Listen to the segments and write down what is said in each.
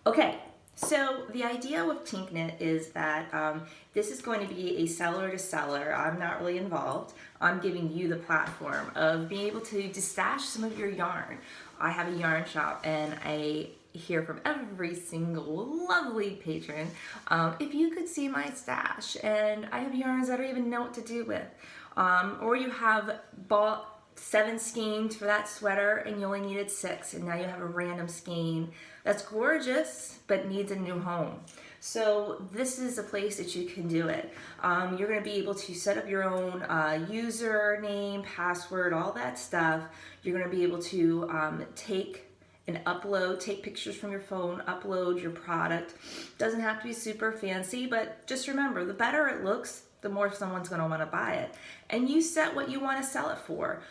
Okay, so the idea with TinkKnit is that this is going to be a seller to seller. I'm not really involved. I'm giving you the platform of being able to stash some of your yarn. I have a yarn shop and I hear from every single lovely patron if you could see my stash, and I have yarns I don't even know what to do with. Or you have bought 7 skeins for that sweater and you only needed 6, and now you have a random skein that's gorgeous but needs a new home. So this is a place that you can do it. You're going to be able to set up your own username, password, all that stuff. You're going to be able to take pictures from your phone, upload your product. Doesn't have to be super fancy, but just remember, the better it looks, the more someone's going to want to buy it. And you set what you want to sell it for.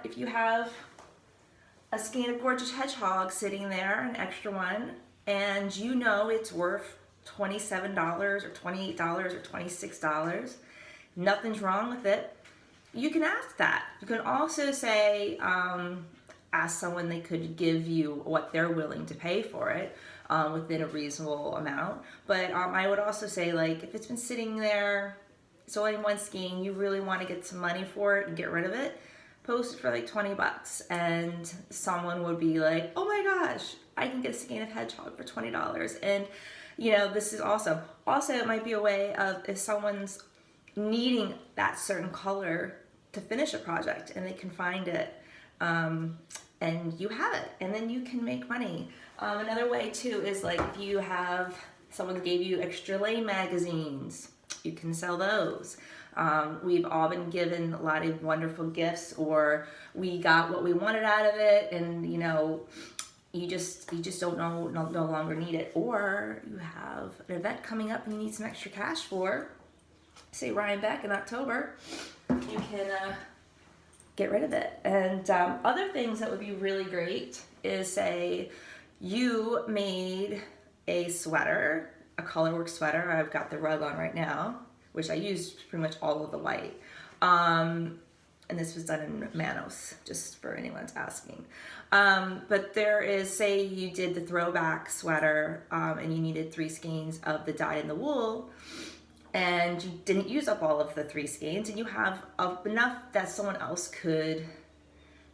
If you have a skein of Gorgeous Hedgehog sitting there, an extra one, and you know it's worth $27 or $28 or $26, nothing's wrong with it, you can ask that. You can also say, ask someone they could give you what they're willing to pay for it within a reasonable amount. But I would also say, like, if it's been sitting there, it's only one skein, you really want to get some money for it and get rid of it, post it for like 20 bucks, and someone would be like, oh my gosh, I can get a skein of Hedgehog for $20. And this is awesome. Also, it might be a way of, if someone's needing that certain color to finish a project and they can find it, and you have it, and then you can make money. Another way too is, like, if you have someone that gave you extra lane magazines, you can sell those. We've all been given a lot of wonderful gifts, or we got what we wanted out of it, and you just don't no longer need it, or you have an event coming up and you need some extra cash for, say, Rhinebeck in October. You can get rid of it. And other things that would be really great is, say you made a sweater, a colorwork sweater. I've got the rug on right now, which I used pretty much all of the white. And this was done in Manos, just for anyone's asking. But there is, say you did the throwback sweater and you needed 3 skeins of the dyed in the wool, and you didn't use up all of the 3 skeins, and you have enough that someone else could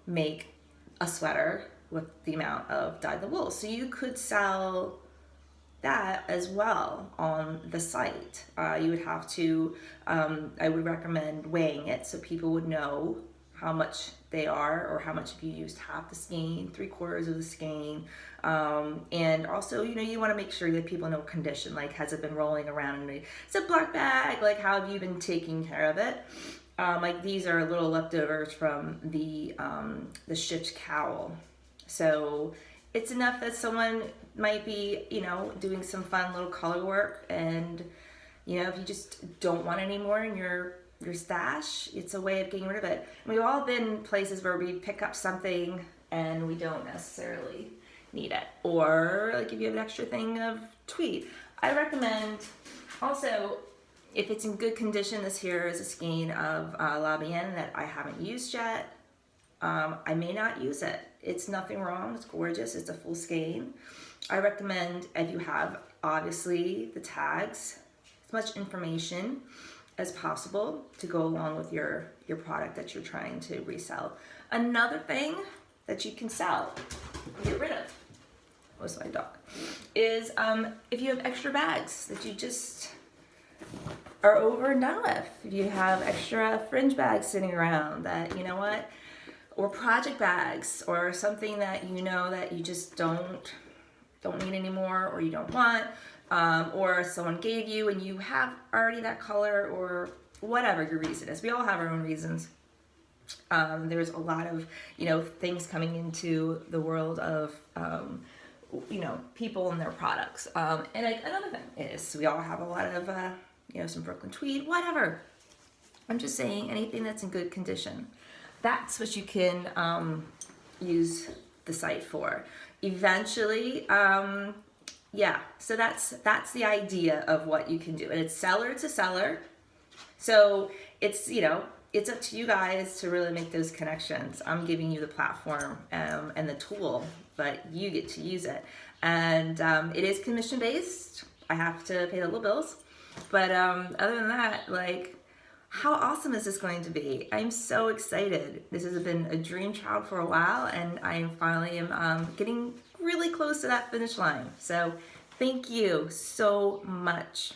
make a sweater with the amount of dyed in the wool. So you could sell that as well on the site. You would have to, I would recommend weighing it so people would know how much they are, or how much if you used half the skein, 3/4 of the skein. And also, you want to make sure that people know condition, like, has it been rolling around in a Ziploc bag, like, how have you been taking care of it? Like, these are little leftovers from the shipped cowl. So it's enough that someone might be, doing some fun little color work, and, if you just don't want any more in your stash, it's a way of getting rid of it. And we've all been places where we pick up something and we don't necessarily need it. Or, like, if you have an extra thing of tweed. I recommend also, if it's in good condition, this here is a skein of La Bienne that I haven't used yet. I may not use it. It's nothing wrong. It's gorgeous. It's a full skein. I recommend, if you have, obviously, the tags, as much information as possible to go along with your product that you're trying to resell. Another thing that you can sell, get rid of, what's my dog, is if you have extra bags that you just are over and done with. If you have extra fringe bags sitting around that, or project bags, or something that that you just don't need anymore, or you don't want, or someone gave you and you have already that color, or whatever your reason is. We all have our own reasons. There's a lot of things coming into the world of people and their products. And another thing is, we all have a lot of some Brooklyn tweed, whatever. I'm just saying, anything that's in good condition. That's what you can use the site for. Eventually, so that's the idea of what you can do. And it's seller to seller. So it's, it's up to you guys to really make those connections. I'm giving you the platform and the tool, but you get to use it. And it is commission based. I have to pay the little bills. But other than that, like, how awesome is this going to be? I'm so excited. This has been a dream child for a while, and I finally am getting really close to that finish line. So thank you so much.